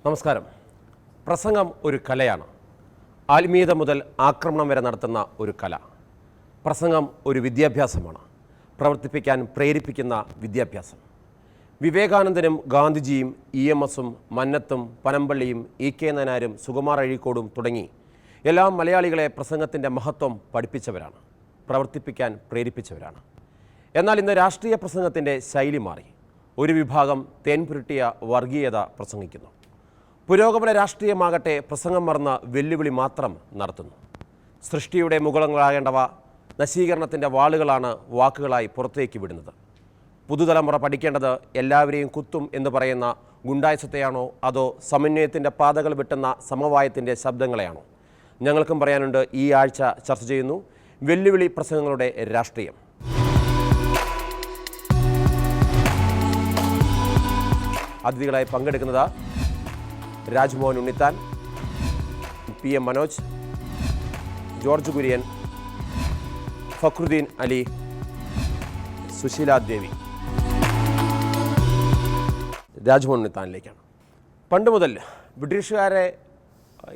നമസ്കാരം. പ്രസംഗം ഒരു കലയാണ്. ആത്മീയത മുതൽ ആക്രമണം വരെ നടത്തുന്ന ഒരു കല. പ്രസംഗം ഒരു വിദ്യാഭ്യാസമാണ്, പ്രവർത്തിപ്പിക്കാൻ പ്രേരിപ്പിക്കുന്ന വിദ്യാഭ്യാസം. വിവേകാനന്ദനും ഗാന്ധിജിയും EMSും മന്നത്തും പനമ്പള്ളിയും EK നായനാരും സുകുമാർ അഴീക്കോടും തുടങ്ങി എല്ലാം മലയാളികളെ പ്രസംഗത്തിൻ്റെ മഹത്വം പഠിപ്പിച്ചവരാണ്, പ്രവർത്തിപ്പിക്കാൻ പ്രേരിപ്പിച്ചവരാണ്. എന്നാൽ ഇന്ന് രാഷ്ട്രീയ പ്രസംഗത്തിൻ്റെ ശൈലി മാറി. ഒരു വിഭാഗം തേൻ പുരട്ടിയ വർഗീയത പ്രസംഗിക്കുന്നു. പുരോഗമന രാഷ്ട്രീയമാകട്ടെ പ്രസംഗം മറന്ന വെല്ലുവിളി മാത്രം നടത്തുന്നു. സൃഷ്ടിയുടെ മുകുളങ്ങളാകേണ്ടവ നശീകരണത്തിൻ്റെ വാളുകളാണ് വാക്കുകളായി പുറത്തേക്ക് വിടുന്നത്. പുതുതലമുറ പഠിക്കേണ്ടത് എല്ലാവരെയും കുത്തും എന്ന് പറയുന്ന ഗുണ്ടായസത്തെയാണോ അതോ സമന്വയത്തിൻ്റെ പാതകൾ വെട്ടുന്ന സമവായത്തിൻ്റെ ശബ്ദങ്ങളെയാണോ? ഞങ്ങൾക്കും പറയാനുണ്ട്. ഈ ആഴ്ച ചർച്ച ചെയ്യുന്നു വെല്ലുവിളി പ്രസംഗങ്ങളുടെ രാഷ്ട്രീയം. അതിഥികളായി പങ്കെടുക്കുന്നത് രാജ്മോഹൻ ഉണ്ണിത്താൻ, PM മനോജ്, ജോർജ് കുര്യൻ, ഫക്രുദ്ദീൻ അലി, സുശീല ദേവി. രാജ്മോഹൻ ഉണ്ണിത്താനിലേക്കാണ്. പണ്ട് മുതൽ ബ്രിട്ടീഷുകാരെ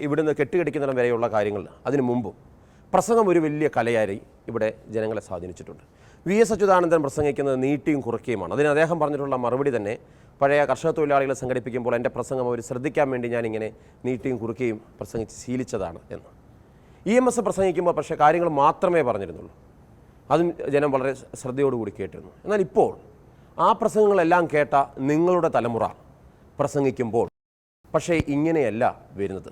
ഇവിടുന്ന് കെട്ടുകടിക്കുന്നിടം വരെയുള്ള കാര്യങ്ങൾ അതിനു മുമ്പും പ്രസംഗം ഒരു വലിയ കലയായി ഇവിടെ ജനങ്ങളെ സ്വാധീനിച്ചിട്ടുണ്ട്. VS അച്യുതാനന്ദൻ പ്രസംഗിക്കുന്നത് നീട്ടിയും കുറയ്ക്കുകയുമാണ്. അതിന് അദ്ദേഹം പറഞ്ഞിട്ടുള്ള മറുപടി തന്നെ, പഴയ കർഷക തൊഴിലാളികളെ സംഘടിപ്പിക്കുമ്പോൾ എൻ്റെ പ്രസംഗം അവർ ശ്രദ്ധിക്കാൻ വേണ്ടി ഞാനിങ്ങനെ നീട്ടിയും കുറുക്കുകയും പ്രസംഗിച്ച് ശീലിച്ചതാണ് എന്ന്. EMS പ്രസംഗിക്കുമ്പോൾ പക്ഷേ കാര്യങ്ങൾ മാത്രമേ പറഞ്ഞിരുന്നുള്ളൂ. അതും ജനം വളരെ ശ്രദ്ധയോടുകൂടി കേട്ടിരുന്നു. എന്നാൽ ഇപ്പോൾ ആ പ്രസംഗങ്ങളെല്ലാം കേട്ട നിങ്ങളുടെ തലമുറ പ്രസംഗിക്കുമ്പോൾ പക്ഷേ ഇങ്ങനെയല്ല വരുന്നത്.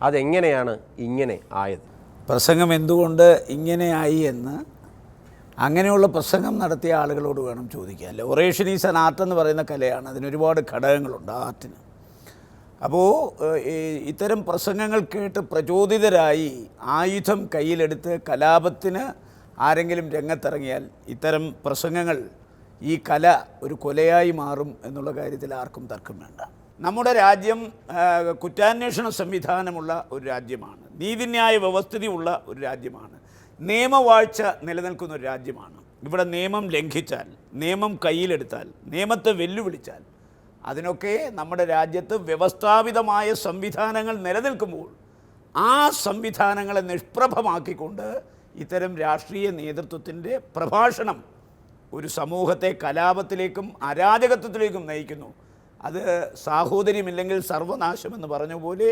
അതെങ്ങനെയാണ് ഇങ്ങനെ ആയത്? പ്രസംഗം എന്തുകൊണ്ട് ഇങ്ങനെയായി എന്ന് അങ്ങനെയുള്ള പ്രസംഗം നടത്തിയ ആളുകളോട് വേണം ചോദിക്കാൻ. അല്ലേ, ഒറേഷൻ ഈസ് ആൻ ആർട്ട് എന്ന് പറയുന്ന കലയാണ്. അതിനൊരുപാട് ഘടകങ്ങളുണ്ട് ആർട്ടിന്. അപ്പോൾ ഇത്തരം പ്രസംഗങ്ങൾ കേട്ട് പ്രചോദിതരായി ആയുധം കയ്യിലെടുത്ത് കലാപത്തിന് ആരെങ്കിലും രംഗത്തിറങ്ങിയാൽ ഇത്തരം പ്രസംഗങ്ങൾ ഈ കല ഒരു കൊലയായി മാറും എന്നുള്ള കാര്യത്തിൽ ആർക്കും തർക്കം വേണ്ട. നമ്മുടെ രാജ്യം കുറ്റാന്വേഷണ സംവിധാനമുള്ള ഒരു രാജ്യമാണ്, നീതിന്യായ വ്യവസ്ഥിതിയുള്ള ഒരു രാജ്യമാണ്, നിയമവാഴ്ച നിലനിൽക്കുന്ന ഒരു രാജ്യമാണ്. ഇവിടെ നിയമം ലംഘിച്ചാൽ, നിയമം കയ്യിലെടുത്താൽ, നിയമത്തെ വെല്ലുവിളിച്ചാൽ അതിനൊക്കെ നമ്മുടെ രാജ്യത്ത് വ്യവസ്ഥാപിതമായ സംവിധാനങ്ങൾ നിലനിൽക്കുമ്പോൾ ആ സംവിധാനങ്ങളെ നിഷ്പ്രഭമാക്കിക്കൊണ്ട് ഇത്തരം രാഷ്ട്രീയ നേതൃത്വത്തിൻ്റെ പ്രഭാഷണം ഒരു സമൂഹത്തെ കലാപത്തിലേക്കും അരാജകത്വത്തിലേക്കും നയിക്കുന്നു. അത് സാഹോദര്യമില്ലെങ്കിൽ സർവനാശമെന്ന് പറഞ്ഞ പോലെ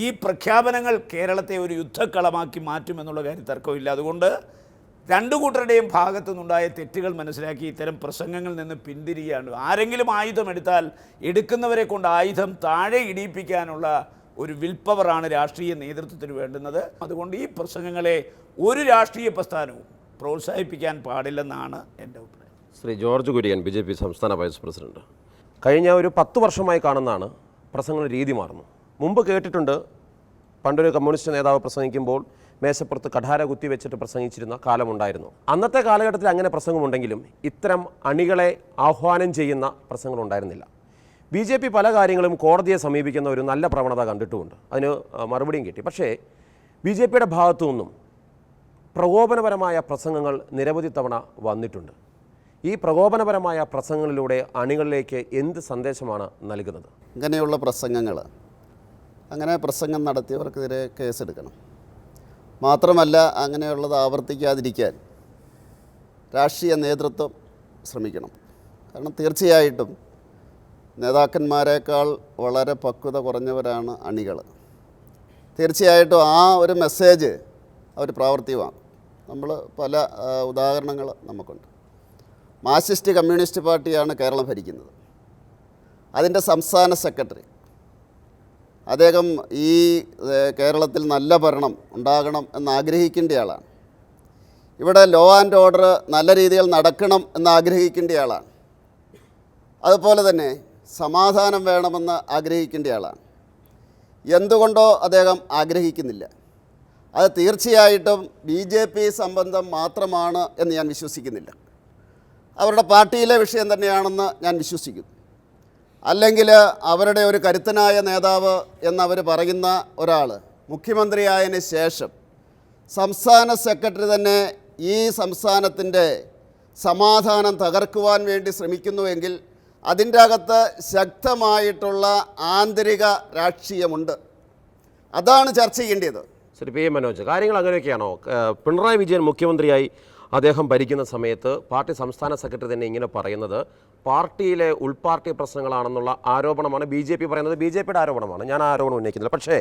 ഈ പ്രഖ്യാപനങ്ങൾ കേരളത്തെ ഒരു യുദ്ധക്കളമാക്കി മാറ്റുമെന്നുള്ള കാര്യം തർക്കമില്ല. അതുകൊണ്ട് രണ്ടു കൂട്ടരുടെയും ഭാഗത്തു നിന്നുണ്ടായ തെറ്റുകൾ മനസ്സിലാക്കി ഇത്തരം പ്രസംഗങ്ങളിൽ നിന്ന് പിന്തിരിയാണ്. ആരെങ്കിലും ആയുധം എടുത്താൽ എടുക്കുന്നവരെ കൊണ്ട് ആയുധം താഴെ ഇടിയിപ്പിക്കാനുള്ള ഒരു വിൽപ്പവറാണ് രാഷ്ട്രീയ നേതൃത്വത്തിന് വേണ്ടുന്നത്. അതുകൊണ്ട് ഈ പ്രസംഗങ്ങളെ ഒരു രാഷ്ട്രീയ പ്രസ്ഥാനവും പ്രോത്സാഹിപ്പിക്കാൻ പാടില്ലെന്നാണ് എൻ്റെ അഭിപ്രായം. ശ്രീ ജോർജ് കുര്യൻ, BJP സംസ്ഥാന വൈസ് പ്രസിഡന്റ്. കഴിഞ്ഞ ഒരു 10 വർഷമായി കാണുന്നതാണ് പ്രസംഗങ്ങളുടെ രീതി മാറുന്നു. മുമ്പ് കേട്ടിട്ടുണ്ട്, പണ്ടൊരു കമ്മ്യൂണിസ്റ്റ് നേതാവ് പ്രസംഗിക്കുമ്പോൾ മേശപ്പുറത്ത് കഠാര കുത്തി വെച്ചിട്ട് പ്രസംഗിച്ചിരുന്ന കാലമുണ്ടായിരുന്നു. അന്നത്തെ കാലഘട്ടത്തിൽ അങ്ങനെ പ്രസംഗമുണ്ടെങ്കിലും ഇത്തരം അണികളെ ആഹ്വാനം ചെയ്യുന്ന പ്രസംഗങ്ങളുണ്ടായിരുന്നില്ല. BJP പല കാര്യങ്ങളും കോടതിയെ സമീപിക്കുന്ന ഒരു നല്ല പ്രവണത കണ്ടിട്ടുമുണ്ട്. അതിന് മറുപടിയും കിട്ടി. പക്ഷേ BJPയുടെ ഭാഗത്തു നിന്നും പ്രകോപനപരമായ പ്രസംഗങ്ങൾ നിരവധി തവണ വന്നിട്ടുണ്ട്. ഈ പ്രകോപനപരമായ പ്രസംഗങ്ങളിലൂടെ അണികളിലേക്ക് എന്ത് സന്ദേശമാണ് നൽകുന്നത്? ഇങ്ങനെയുള്ള പ്രസംഗങ്ങൾ, അങ്ങനെ പ്രസംഗം നടത്തിയവർക്കെതിരെ കേസെടുക്കണം. മാത്രമല്ല, അങ്ങനെയുള്ളത് ആവർത്തിക്കാതിരിക്കാൻ രാഷ്ട്രീയ നേതൃത്വം ശ്രമിക്കണം. കാരണം തീർച്ചയായിട്ടും നേതാക്കന്മാരെക്കാൾ വളരെ പക്വത കുറഞ്ഞവരാണ് അണികൾ. തീർച്ചയായിട്ടും ആ ഒരു മെസ്സേജ് അവർ പ്രാവർത്തികമാക്കും. നമ്മൾ പല ഉദാഹരണങ്ങൾ നമുക്കുണ്ട്. മാർക്സിസ്റ്റ് കമ്മ്യൂണിസ്റ്റ് പാർട്ടിയാണ് കേരളം ഭരിക്കുന്നത്. അതിൻ്റെ സംസ്ഥാന സെക്രട്ടറി അദ്ദേഹം ഈ കേരളത്തിൽ നല്ല ഭരണം ഉണ്ടാകണം എന്നാഗ്രഹിക്കേണ്ട ആളാണ്. ഇവിടെ ലോ ആൻഡ് ഓർഡർ നല്ല രീതിയിൽ നടക്കണം എന്നാഗ്രഹിക്കേണ്ട ആളാണ്. അതുപോലെ തന്നെ സമാധാനം വേണമെന്ന് ആഗ്രഹിക്കേണ്ട ആളാണ്. എന്തുകൊണ്ടോ അദ്ദേഹം ആഗ്രഹിക്കുന്നില്ല. അത് തീർച്ചയായിട്ടും BJP സംബന്ധം മാത്രമാണ് എന്ന് ഞാൻ വിശ്വസിക്കുന്നില്ല. അവരുടെ പാർട്ടിയിലെ വിഷയം തന്നെയാണെന്ന് ഞാൻ വിശ്വസിക്കുന്നു. അല്ലെങ്കിൽ അവരുടെ ഒരു കരുത്തനായ നേതാവ് എന്നവർ പറയുന്ന ഒരാൾ മുഖ്യമന്ത്രിയായതിന് ശേഷം സംസ്ഥാന സെക്രട്ടറി തന്നെ ഈ സംസ്ഥാനത്തിൻ്റെ സമാധാനം തകർക്കുവാൻ വേണ്ടി ശ്രമിക്കുന്നുവെങ്കിൽ അതിൻ്റെ അകത്ത് ശക്തമായിട്ടുള്ള ആന്തരിക രാഷ്ട്രീയമുണ്ട്. അതാണ് ചർച്ച ചെയ്യേണ്ടത്. ശ്രീ പി എ മനോജ്, കാര്യങ്ങൾ അങ്ങനെയൊക്കെയാണോ? പിണറായി വിജയൻ മുഖ്യമന്ത്രിയായി അദ്ദേഹം ഭരിക്കുന്ന സമയത്ത് പാർട്ടി സംസ്ഥാന സെക്രട്ടറി തന്നെ ഇങ്ങനെ പറയുന്നത് പാർട്ടിയിലെ ഉൾപാർട്ടി പ്രശ്നങ്ങളാണെന്നുള്ള ആരോപണമാണ് ബി ജെ പി പറയുന്നത്. ബി ജെ പിയുടെ ആരോപണമാണ്, ഞാൻ ആരോപണം ഉന്നയിക്കുന്നില്ല. പക്ഷേ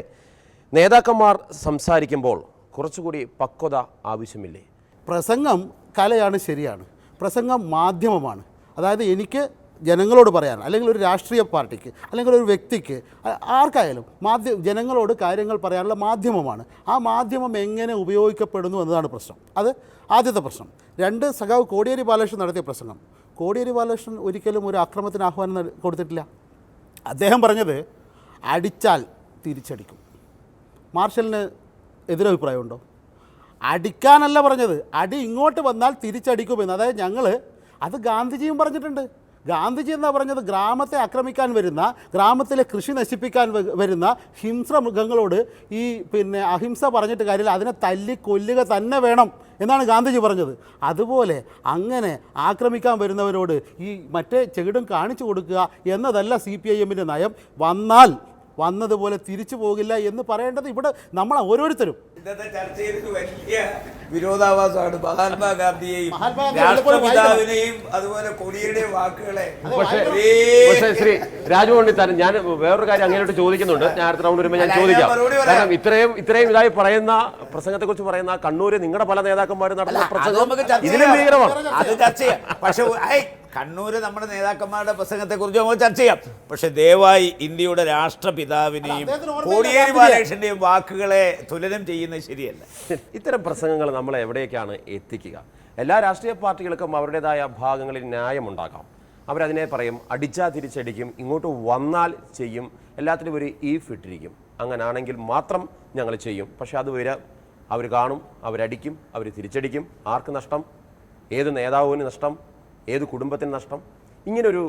നേതാക്കന്മാർ സംസാരിക്കുമ്പോൾ കുറച്ചുകൂടി പക്വത ആവശ്യമില്ലേ? പ്രസംഗം കലയാണ്, ശരിയാണ്. പ്രസംഗം മാധ്യമമാണ്. അതായത് എനിക്ക് ജനങ്ങളോട് പറയാൻ, അല്ലെങ്കിൽ ഒരു രാഷ്ട്രീയ പാർട്ടിക്ക്, അല്ലെങ്കിൽ ഒരു വ്യക്തിക്ക്, ആർക്കായാലും ജനങ്ങളോട് കാര്യങ്ങൾ പറയാനുള്ള മാധ്യമമാണ്. ആ മാധ്യമം എങ്ങനെ ഉപയോഗിക്കപ്പെടുന്നു എന്നതാണ് പ്രശ്നം. അത് ആദ്യത്തെ പ്രശ്നം. രണ്ട്, സഖാവ് കോടിയേരി ബാലകൃഷ്ണൻ നടത്തിയ പ്രസംഗം. കോടിയേരി ബാലകൃഷ്ണൻ ഒരിക്കലും ഒരു അക്രമത്തിന് ആഹ്വാനം കൊടുത്തിട്ടില്ല. അദ്ദേഹം പറഞ്ഞത് അടിച്ചാൽ തിരിച്ചടിക്കും. മാർഷലിന് എതിരഭിപ്രായമുണ്ടോ? അടിക്കാനല്ല പറഞ്ഞത്, അടി ഇങ്ങോട്ട് വന്നാൽ തിരിച്ചടിക്കുമെന്ന്. അതായത് അത് ഗാന്ധിജിയും പറഞ്ഞിട്ടുണ്ട്. ഗാന്ധിജി എന്നാ പറഞ്ഞത്, ഗ്രാമത്തെ ആക്രമിക്കാൻ വരുന്ന, ഗ്രാമത്തിലെ കൃഷി നശിപ്പിക്കാൻ വരുന്ന ഹിംസ്ര മൃഗങ്ങളോട് അഹിംസ പറഞ്ഞിട്ട് കാര്യമില്ല, അതിനെ തല്ലി കൊല്ലുക തന്നെ വേണം എന്നാണ് ഗാന്ധിജി പറഞ്ഞത്. അതുപോലെ അങ്ങനെ ആക്രമിക്കാൻ വരുന്നവരോട് ഈ മറ്റേ ചെകിടും കാണിച്ചു കൊടുക്കുക എന്നതല്ല CPIM-ൻ്റെ നയം. വന്നതുപോലെ തിരിച്ചു പോകില്ല എന്ന് പറയേണ്ടത് ഇവിടെ നമ്മൾ ഓരോരുത്തരും. ഇന്നത്തെ ചർച്ചയിൽ വലിയ വിരോധാഭാസമാണ് മഹാത്മാഗാന്ധിയെയും രാഷ്ട്രപിതാവിനെയും അതുപോലെ കൊടിയുടെയും വാക്കുകളെ. പക്ഷേ ശ്രീ രാജു പണ്ഡിത്താൻ, ഞാൻ വേറൊരു കാര്യം അങ്ങനെയോട്ട് ചോദിക്കുന്നുണ്ട്. ഞാൻ അടുത്ത റൗണ്ട് വരുമ്പോൾ ഞാൻ ചോദിക്കാം. കാരണം ഇത്രയും ഇതായി പറയുന്ന പ്രസംഗത്തെ കുറിച്ച് പറയുന്ന കണ്ണൂര് നിങ്ങളുടെ പല നേതാക്കന്മാരും നടത്തുന്ന പ്രസംഗം ഇതിലും ഭീകരമാണ്. അത് ചർച്ച ചെയ്യാം. പക്ഷെ കണ്ണൂര് നമ്മുടെ നേതാക്കന്മാരുടെ പ്രസംഗത്തെക്കുറിച്ച് നമുക്ക് ചർച്ച ചെയ്യാം. പക്ഷെ ദയവായി ഇന്ത്യയുടെ രാഷ്ട്രപിതാവിനെയും കോടിയേരി ബാലകൃഷ്ണന്റെയും വാക്കുകളെ തുലനം ചെയ്യുന്നത് ശരിയല്ല. ഇത്തരം പ്രസംഗങ്ങൾ നമ്മളെ എവിടേക്കാണ് എത്തിക്കുക? എല്ലാ രാഷ്ട്രീയ പാർട്ടികൾക്കും അവരുടേതായ ഭാഗങ്ങളിൽ ന്യായമുണ്ടാകാം. അവരതിനെ പറയും അടിച്ചാൽ തിരിച്ചടിക്കും, ഇങ്ങോട്ട് വന്നാൽ ചെയ്യും, എല്ലാത്തിനും ഒരു ഈഫ് ഇട്ടിരിക്കും. അങ്ങനാണെങ്കിൽ മാത്രം ഞങ്ങൾ ചെയ്യും. പക്ഷെ അതുവരെ അവർ കാണും, അവരടിക്കും, അവർ തിരിച്ചടിക്കും. ആർക്ക് നഷ്ടം? ഏത് നേതാവിന് നഷ്ടം? ഏത് കുടുംബത്തിന് നഷ്ടം? ഇങ്ങനൊരു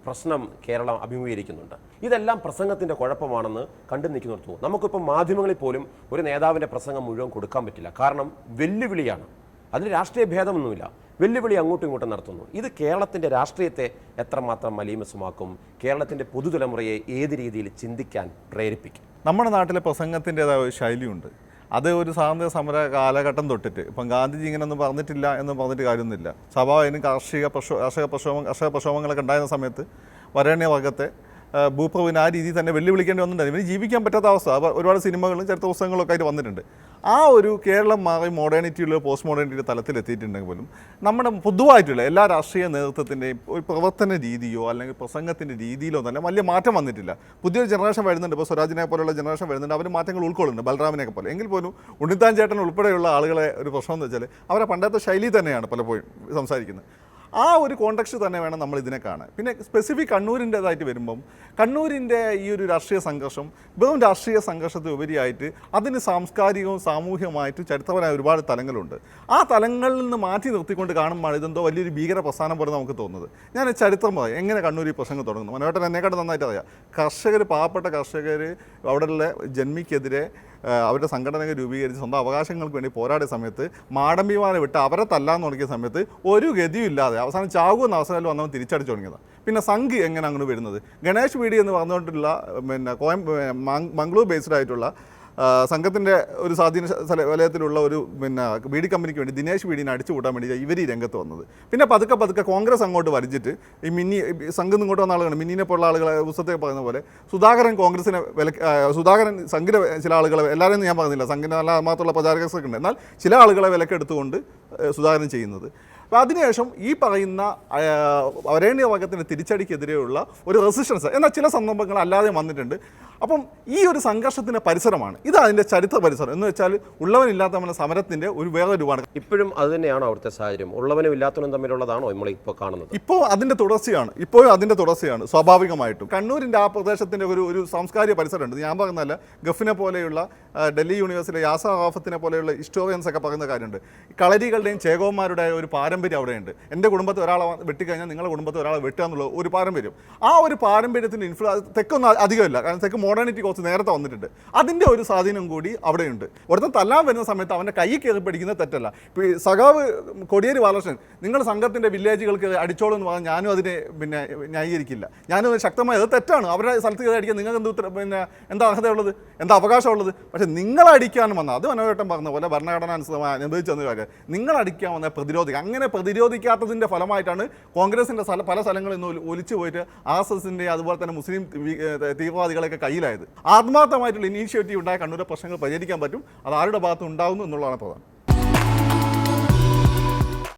പ്രശ്നം കേരളം അഭിമുഖീകരിക്കുന്നുണ്ട്. ഇതെല്ലാം പ്രസംഗത്തിൻ്റെ കുഴപ്പമാണെന്ന് കണ്ടു നിൽക്കുന്നവർ തോന്നും. നമുക്കിപ്പോൾ മാധ്യമങ്ങളിൽ പോലും ഒരു നേതാവിൻ്റെ പ്രസംഗം മുഴുവൻ കൊടുക്കാൻ പറ്റില്ല. കാരണം വെല്ലുവിളിയാണ്. അതിന് രാഷ്ട്രീയ ഭേദമൊന്നുമില്ല. വെല്ലുവിളി അങ്ങോട്ടും ഇങ്ങോട്ടും നടത്തുന്നു. ഇത് കേരളത്തിൻ്റെ രാഷ്ട്രീയത്തെ എത്രമാത്രം മലീമസമാക്കും? കേരളത്തിൻ്റെ പുതുതലമുറയെ ഏത് രീതിയിൽ ചിന്തിക്കാൻ പ്രേരിപ്പിക്കും? നമ്മുടെ നാട്ടിലെ പ്രസംഗത്തിൻ്റെതായ ഒരു ശൈലിയുണ്ട്. അത് ഒരു സ്വാതന്ത്ര്യ സമര കാലഘട്ടം തൊട്ടിട്ട് ഇപ്പം ഗാന്ധിജി ഇങ്ങനെയൊന്നും പറഞ്ഞിട്ടില്ല എന്ന് പറഞ്ഞിട്ട് കാര്യമൊന്നുമില്ല. സ്വാഭാവികം കർഷക പ്രക്ഷോഭങ്ങളൊക്കെ ഉണ്ടായിരുന്ന സമയത്ത് വരേണ്യവർഗത്തെ ഭൂപ്രഭുവിന് ആ രീതിയിൽ തന്നെ വെല്ലുവിളിക്കേണ്ടി വന്നിട്ടുണ്ടായിരുന്നു. ഇവന് ജീവിക്കാൻ പറ്റാത്ത അവസ്ഥ. ഒരുപാട് സിനിമകളും ചരിത്ര പുസ്തകങ്ങളൊക്കെ ആയിട്ട് വന്നിട്ടുണ്ട്. ആ ഒരു കേരളം മാറി മോഡേണിറ്റിയുള്ള പോസ്റ്റ് മോഡേണിറ്റിയുടെ തലത്തിലെത്തിയിട്ടുണ്ടെങ്കിൽ പോലും നമ്മുടെ പൊതുവായിട്ടുള്ള എല്ലാ രാഷ്ട്രീയ നേതൃത്വത്തിൻ്റെയും ഒരു പ്രവർത്തന രീതിയോ അല്ലെങ്കിൽ പ്രസംഗത്തിൻ്റെ രീതിയിലോ തന്നെ വലിയ മാറ്റം വന്നിട്ടില്ല. പുതിയൊരു ജനറേഷൻ വരുന്നുണ്ട്. ഇപ്പോൾ സ്വരാജിനെ പോലുള്ള ജനറേഷൻ വരുന്നുണ്ട്. അവർ മാറ്റങ്ങൾ ഉൾക്കൊള്ളുന്നുണ്ട്, ബലറാമിനെയൊക്കെ പോലെ. എങ്കിൽ പോലും ഉണ്ണിത്താൻ ചേട്ടൻ ഉൾപ്പെടെയുള്ള ആളുകളെ ഒരു പ്രശ്നം എന്ന് വെച്ചാൽ അവരെ പണ്ടത്തെ ശൈലി തന്നെയാണ് പലപ്പോഴും സംസാരിക്കുന്നത്. ആ ഒരു കോണ്ടക്സ്റ്റ് തന്നെ വേണം നമ്മൾ ഇതിനെ കാണാൻ. പിന്നെ സ്പെസിഫിക് കണ്ണൂരിൻ്റേതായിട്ട് വരുമ്പം കണ്ണൂരിൻ്റെ ഈ ഒരു രാഷ്ട്രീയ സംഘർഷം വെറും രാഷ്ട്രീയ സംഘർഷത്തിന് ഉപരിയായിട്ട് അതിന് സാംസ്കാരികവും സാമൂഹികമായിട്ട് ചരിത്രപരമായ ഒരുപാട് തലങ്ങളുണ്ട്. ആ തലങ്ങളിൽ നിന്ന് മാറ്റി നിർത്തിക്കൊണ്ട് കാണുമ്പോൾ ഇതെന്തോ വലിയൊരു ഭീകര പ്രസ്ഥാനം പോലെ നമുക്ക് തോന്നുന്നത്. ഞാൻ ചരിത്രം പറയാം എങ്ങനെ കണ്ണൂർ ഈ പ്രസംഗം തുടങ്ങുന്നു. മനോഹരൻ എന്നെക്കാട്ട് നന്നായിട്ട് അറിയാം. കർഷകർ, പാവപ്പെട്ട കർഷകർ അവിടെയുള്ള ജന്മിക്കെതിരെ അവരുടെ സംഘടനകൾ രൂപീകരിച്ച് സ്വന്തം അവകാശങ്ങൾക്ക് വേണ്ടി പോരാടിയ സമയത്ത് മാടമ്പിമാരെ വിട്ട് അവരെ തല്ലാന്ന് തുടങ്ങിയ സമയത്ത് ഒരു ഗതിയും ഇല്ലാതെ അവസാനം ചാകുമെന്ന അവസരത്തിൽ വന്നവൻ തിരിച്ചടിച്ചു തുടങ്ങിയതാണ്. പിന്നെ സംഘ് എങ്ങനെ അങ്ങനെ വരുന്നത്? ഗണേഷ് വീടി എന്ന് പറഞ്ഞുകൊണ്ടുള്ള മംഗളൂർ ബേസ്ഡ് ആയിട്ടുള്ള സംഘത്തിൻ്റെ ഒരു സ്വാധീന വലയത്തിലുള്ള ഒരു ബീഡി കമ്പനിക്ക് വേണ്ടി ദിനേശ് ബീഡിനെ അടിച്ചു കൂട്ടാൻ വേണ്ടി ഇവർ ഈ രംഗത്ത് വന്നത്. പിന്നെ പതുക്കെ കോൺഗ്രസ് അങ്ങോട്ട് വലിച്ചിട്ട് ഈ സംഘം ഇങ്ങോട്ട് വന്ന ആളുകളാണ് മിന്നിനെ പോലുള്ള ആളുകളെ പുസ്തകത്തിൽ പറയുന്ന പോലെ സുധാകരൻ കോൺഗ്രസിനെ സുധാകരൻ സംഘിലെ ചില ആളുകളെ, എല്ലാവരെയും ഞാൻ പറയുന്നില്ല, സംഘിന് നല്ല മാത്രമുള്ള പ്രചാരകർക്ക് ഉണ്ട്, എന്നാൽ ചില ആളുകളെ വിലക്കെടുത്തുകൊണ്ട് സുധാകരൻ ചെയ്യുന്നത്. അപ്പോൾ അതിനുശേഷം ഈ പറയുന്ന വരേണ്യ വർഗത്തിൻ്റെ തിരിച്ചടിക്കെതിരെയുള്ള ഒരു റെസിസ്റ്റൻസ് എന്നാൽ ചില സന്ദർഭങ്ങൾ അല്ലാതെ വന്നിട്ടുണ്ട്. അപ്പം ഈ ഒരു സംഘർഷത്തിൻ്റെ പരിസരമാണ് ഇത്, അതിൻ്റെ ചരിത്ര പരിസരം എന്ന് വെച്ചാൽ ഉള്ളവനില്ലാത്തവൻ്റെ സമരത്തിൻ്റെ ഒരു വേറെ രൂപമാണ്. ഇപ്പോഴും അത് തന്നെയാണോ അവിടുത്തെ സാഹചര്യം? ഉള്ളവനും ഇല്ലാത്തവനും തമ്മിലുള്ളതാണോ നമ്മൾ ഇപ്പോൾ കാണുന്നത്? ഇപ്പോഴും അതിൻ്റെ തുടർച്ചയാണ് സ്വാഭാവികമായിട്ടും. കണ്ണൂരിൻ്റെ ആ പ്രദേശത്തിൻ്റെ ഒരു സാംസ്കാരിക പരിസരമുണ്ട്. ഞാൻ പറയുന്നതല്ല, ഗഫിനെ പോലെയുള്ള ഡൽഹി യൂണിവേഴ്സിറ്റിയിലെ യാസർ അറാഫത്തിനെ പോലെയുള്ള ഹിസ്റ്റോറിയൻസ് ഒക്കെ പറയുന്ന കാര്യമുണ്ട്. കളരികളുടെയും ചേകോന്മാരുടെ ഒരു പാരമ്പര്യം അവിടെയുണ്ട്. എൻ്റെ കുടുംബത്തിൽ ഒരാളെ വെട്ടിക്കഴിഞ്ഞാൽ നിങ്ങളുടെ കുടുംബത്തിൽ ഒരാളെ വെട്ടുക എന്നുള്ള ഒരു പാരമ്പര്യം. ആ ഒരു പാരമ്പര്യത്തിൻ്റെ തെക്കൊന്നും അധികമില്ല. കാരണം തെക്ക് മോഡേണിറ്റി കുറച്ച് നേരത്തെ വന്നിട്ടുണ്ട്. അതിൻ്റെ ഒരു സ്വാധീനം കൂടി അവിടെയുണ്ട്. ഒരുത്തൻ തല്ലാൻ വരുന്ന സമയത്ത് അവൻ്റെ കൈ കയറി പിടിക്കുന്നത് തെറ്റല്ല. ഇപ്പോൾ ഈ സഖാവ് കോടിയേരി ബാലകൃഷ്ണൻ നിങ്ങൾ സംഘത്തിൻ്റെ വില്ലേജുകൾക്ക് അടിച്ചോളൂ എന്ന് പറഞ്ഞാൽ ഞാനും അതിനെ ന്യായീകരിക്കില്ല. ഞാനും ശക്തമായി അത് തെറ്റാണ്. അവരുടെ സ്ഥലത്ത് കയറി അടിക്കാൻ നിങ്ങൾക്ക് എന്താ അർഹതയുള്ളത്, എന്താ അവകാശമുള്ളത്? പക്ഷേ നിങ്ങളടിക്കാനും വന്നാൽ അത് മനോഹരട്ടം പറഞ്ഞ പോലെ ഭരണഘടന അനുസൃതമായി അനുഭവിച്ചെന്ന കാര്യം നിങ്ങളടിക്കാൻ വന്ന പ്രതിരോധിക്കുക. അങ്ങനെ പ്രതിരോധിക്കാത്തതിൻ്റെ ഫലമായിട്ടാണ് കോൺഗ്രസിൻ്റെ പല സ്ഥലങ്ങളിൽ നിന്ന് ഒലിച്ചു പോയിട്ട് RSSൻ്റെ അതുപോലെ തന്നെ മുസ്ലിം തീവ്രവാദികളെയൊക്കെ കയ്യിലായത്. ആത്മാർത്ഥമായിട്ടുള്ള ഇനീഷ്യേറ്റീവ് ഉണ്ടായ കണ്ണൂരെ പ്രശ്നങ്ങൾ പരിഹരിക്കാൻ പറ്റും. അത് ആരുടെ ഭാഗത്ത് ഉണ്ടാകുന്നു എന്നുള്ളതാണ് പ്രധാനം.